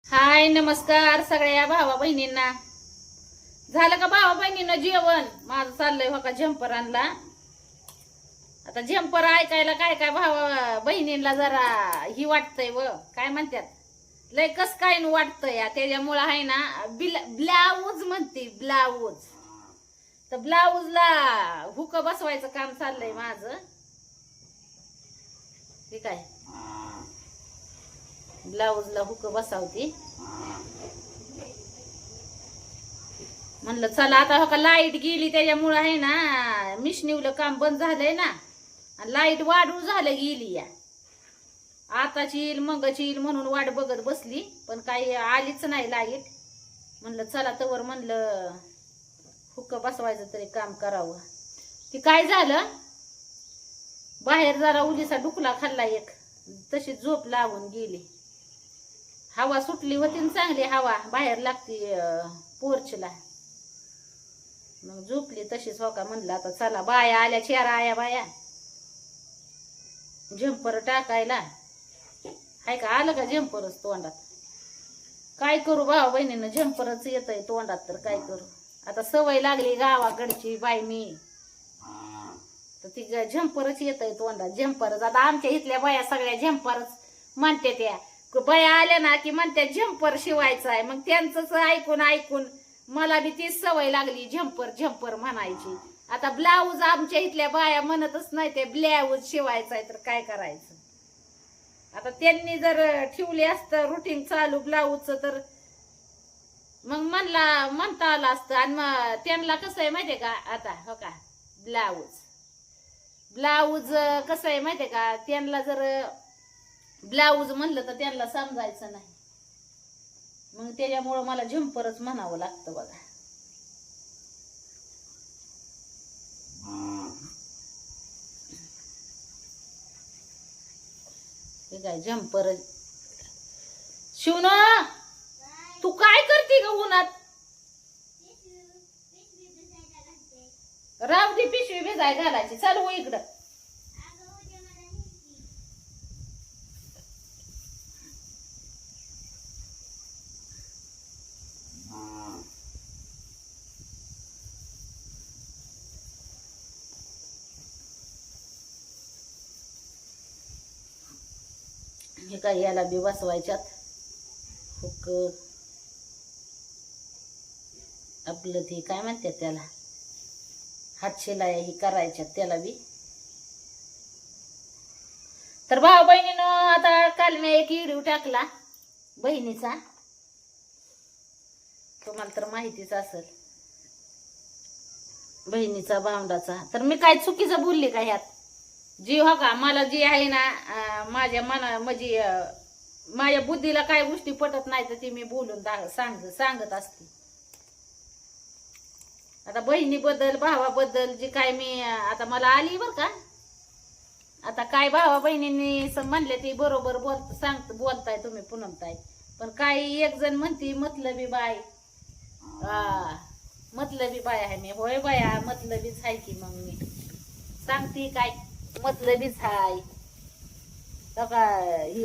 हाय नमस्कार सगळ्या भावा बहिणींना. झालं का भावा बहिणींना जेवण? माझं चाललंय हो का झंपर आणला. आता झंपर ऐकायला काय काय भावा बहिणींना जरा ही वाटतंय व काय म्हणतात लय कस काय वाटतंय या त्याच्यामुळं आहे ना ब्लाऊज म्हणते ब्लाऊज. तर ब्लाऊजला हुक बसवायचं काम चाललंय माझं. ठीक आहे, ब्लाऊजला हुक बसावती. म्हणलं चला आता हो का लाईट गेली त्याच्यामुळं आहे ना मिशनीवलं काम बंद झालंय ना. लाईट वाढून झालं गेली या. आताची येईल मगची येईल म्हणून वाट बघत बसली पण काही आलीच नाही लाईट. म्हणलं चला तवर म्हणलं हुक बसवायचं तरी काम करावं. ती काय झालं बाहेर जरा उलीसा डुकला खाल्ला एक, तशी झोप लागून गेली. हवा सुटली होती चांगली हवा बाहेर लागती पोर्चला. मग झोपली तशीच हो का. म्हणलं आता चला बाया आल्या चेहरा आया बाया झंपर टाकायला. हाय का आलं का झंपरच तोंडात? काय करू भावा बहिणीनं झंपरच येतय तोंडात तर काय करू. आता सवय लागली गावाकडची बाई मी तर ती झंपरच येतय तोंडात झंपरच. आता आमच्या इथल्या बाया सगळ्या झंपरच म्हणते. त्या बाया आल्या ना की म्हणते झंपर शिवायचा आहे. मग त्यांचंच ऐकून ऐकून मला बी तीच सवय लागली झंपर झंपर म्हणायची. आता ब्लाऊज आमच्या इथल्या बाया म्हणतच नाही ते ब्लाऊज शिवायचा आहे तर काय करायचं. आता त्यांनी जर ठेवले असतं रुटीन चालू ब्लाऊजचं तर मग म्हणता आलं असतं. आणि मग त्यांना कसं आहे माहितीये का आता हो का ब्लाऊज कसं आहे माहितीये का त्यांना जर ब्लाऊज म्हणलं तर त्यांना समजायचं नाही. मग त्याच्यामुळं मला झंपरच म्हणावं लागतं बघा. हे काय झंपर शिवण तू काय करते ग उन्हात? राव ती पिशवी भिजाय घालायची. चालू हो इकडं. हे काय याला बी बसवायच्यात हुक. आपलं ती काय म्हणतात त्याला हातशिलाया ही करायच्यात त्याला बी. तर भाऊ बहिणीनं आता काल मी एक व्हिडिओ टाकला बहिणीचा, तुम्हाला तर माहितीच असेल बहिणीचा भावंडाचा. तर मी काय चुकीचं बोलली का ह्यात? जी हो का मला जी आहे ना माझ्या मना म्हणजे माझ्या बुद्धीला काय गोष्टी पटत नाही तर ती मी बोलून सांगत असते. आता बहिणीबद्दल भावाबद्दल जी काय मी आता मला आली बर का. आता काय भावा बहिणींनी म्हणले ती बरोबर बोलताय तुम्ही पुनमताय. पण काही एक जण म्हणती मतलबी बाय. मतलबी बाय आहे मी. होय बाया मतलबीच आहे की. मग मी सांगते काय मतलबीच हाय. का ही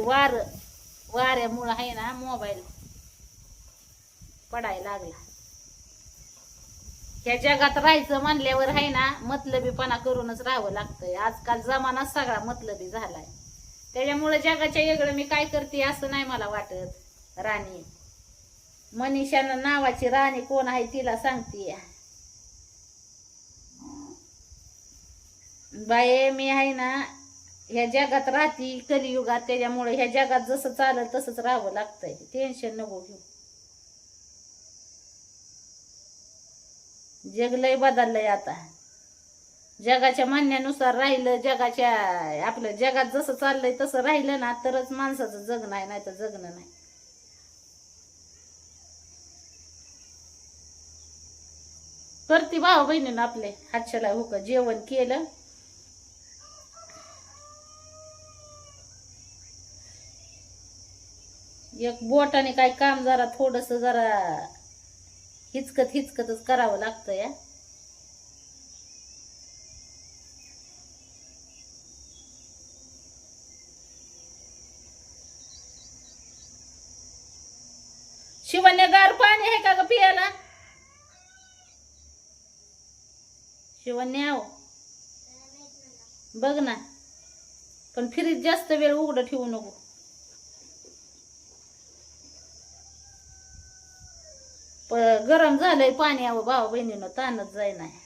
वाऱ्यामुळं आहे ना मोबाईल पडायला लागला. ह्या जगात राहायचं म्हणल्यावर आहे ना मतलबीपणा करूनच राहावं लागतंय. आजकाल जमाना सगळा मतलबी झालाय. त्याच्यामुळे जगाच्या वेगळं मी काय करते असं नाही मला वाटत. राणी मनीषा नावाची राणी कोण आहे तिला सांगते बाये मी आहे ना ह्या जगात राहती कलियुगात. त्याच्यामुळे ह्या जगात जसं चालल तसंच राहावं लागतंय. टेन्शन नको घेऊ. जग लय बदललंय आता. जगाच्या म्हणण्यानुसार राहिलं जगाच्या आपलं जगात जसं चाललंय तसं राहिलं ना तरच माणसाचं जगणं आहे, नाही तर जगणं नाही. करते भाऊ बहिणीनं आपले हातशाला हुक. जेवण केलं. एक बोटाने काय काम जरा थोडस जरा हिचकतच करावं लागतं या. शिवण्या गार पाणी आहे का ग पियाला? शिवण्या बघ ना, पण फ्रीज जास्त वेळ उघडं ठेवू नको. गरम झालंय पाणी. अहो भावा बहिणीनं ताणच जाय नाही.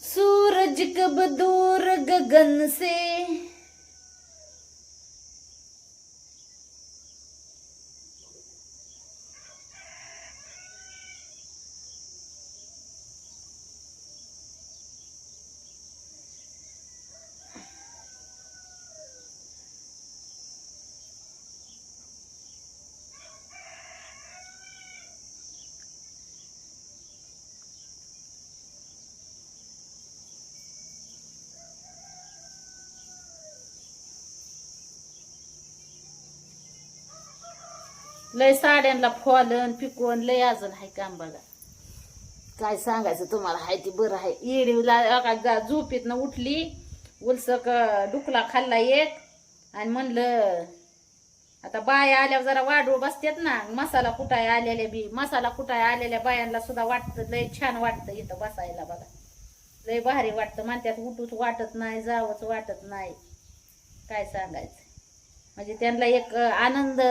सूरज कब दूर गगन से लय साड्यांना फॉलन पिकवून लय अजून हाय काम बघा. काय सांगायचं तुम्हाला, हाय ती बरं आहे. येडीला झोपेतनं उठली, उलसक डुकला खाल्ला एक, आणि म्हणलं आता बाया आल्यावर जरा वाढू बसतात ना. मसाला कुटाय आलेल्या बायांना सुद्धा वाटतं लय छान वाटतं इथं बसायला बघा. लय भारी वाटतं. म्हणतात उठूच वाटत नाही, जावंच वाटत नाही. काय सांगायचं, म्हणजे त्यांना एक आनंद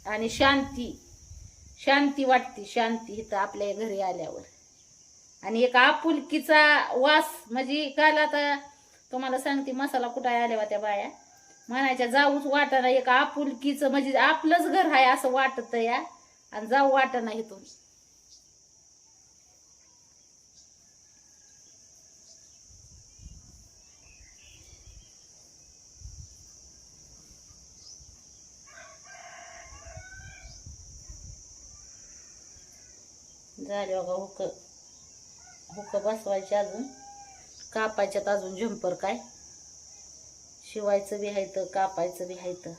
आणि शांती वाटते. शांती इथं आपल्या घरी आल्यावर. आणि एक आपुलकीचा वास. म्हणजे काल आता तुम्हाला सांगते, मसाला कुटाय आल्या त्या बाया म्हणायच्या जाऊच वाटणं. एक आपुलकीचं म्हणजे आपलंच घर आहे असं वाटत या, आणि जाऊ वाटणं इथून. झाले बघा. हुक बसवायचे, अजून कापायच्यात. अजून झंपर काय शिवायचं बी हायतं, कापायचं बी हायतं.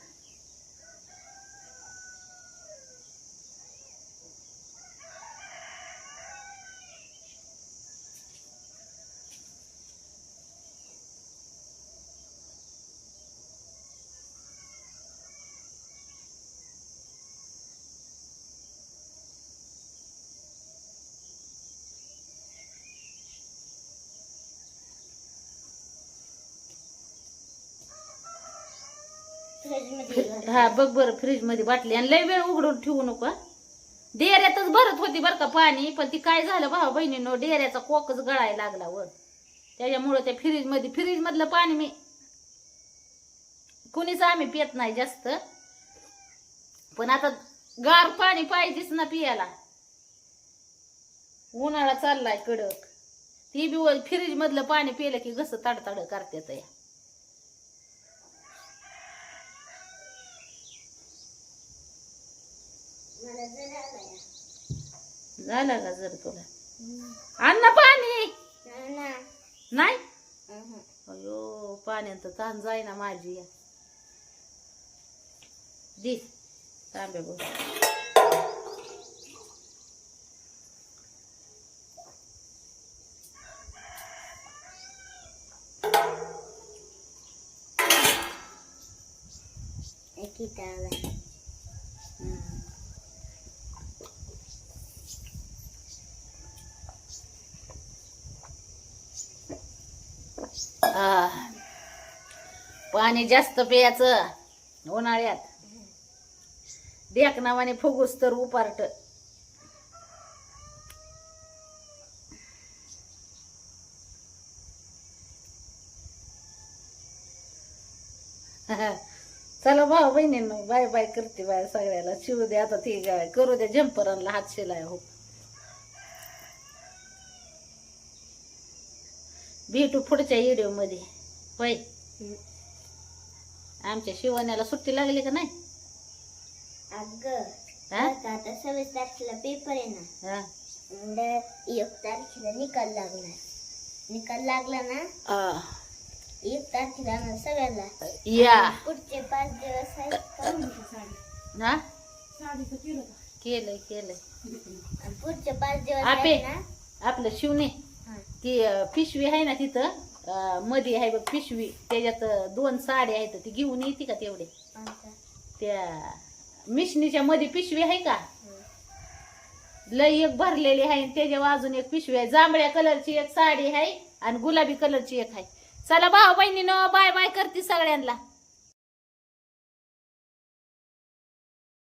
हा बघ बरं, फ्रीज मध्ये बाटली. आणि लय वेळ उघडून ठेवू नका. डेऱ्यातच भरत होती बरं का पाणी, पण ती काय झालं भाऊ बहिणीनं, डेऱ्याचा कोकच गळायला लागला वर. त्याच्यामुळं त्या फ्रीज मधलं पाणी मी कुणीच आम्ही पित नाही जास्त. पण आता गार पाणी पाहिजेच ना पियाला. उन्हाळा चाललाय कडक. ती बी फ्रीज मधलं पाणी पिलं की कसं तडतड करतात या. झाला का जर तुला अन्न पाणी नाही? अयो पाण्यात ताण जाईना माझी. दे तांबे बघ. पाणी जास्त प्यायचं उन्हाळ्यात. देख नावाने फुगूस तर उपारट. चला भाऊ बहिणींनो, बाय बाय करते बाय सगळ्याला. शिव दे आता ती करू द्या जम्परांना हात शिलाय. हो भेटू पुढच्या व्हिडिओ मध्ये. होय, आमच्या शिवण्याला सुट्टी लागली का नाही? आता 26 तारखेला पेपर आहे ना. 1 तारखेला निकाल लागला ना. 1 तारखेला ना सगळ्याला या. पुढचे 5 दिवस हा केलंय. पुढचे 5 दिवस आपे आपलं शिवने ती पिशवी आहे ना तिथं मध्ये आहे बघ पिशवी, त्याच्यात 2 साड्या आहेत, ती घेऊन येते का तेवढे? त्या मिशनीच्या मध्ये पिशवी आहे का? लई एक भरलेली आहे, त्याच्यावर अजून एक पिशवी आहे. जांभळ्या कलरची एक साडी आहे आणि गुलाबी कलरची एक आहे. चला भाऊ बहिणीनं बाय बाय करते सगळ्यांना.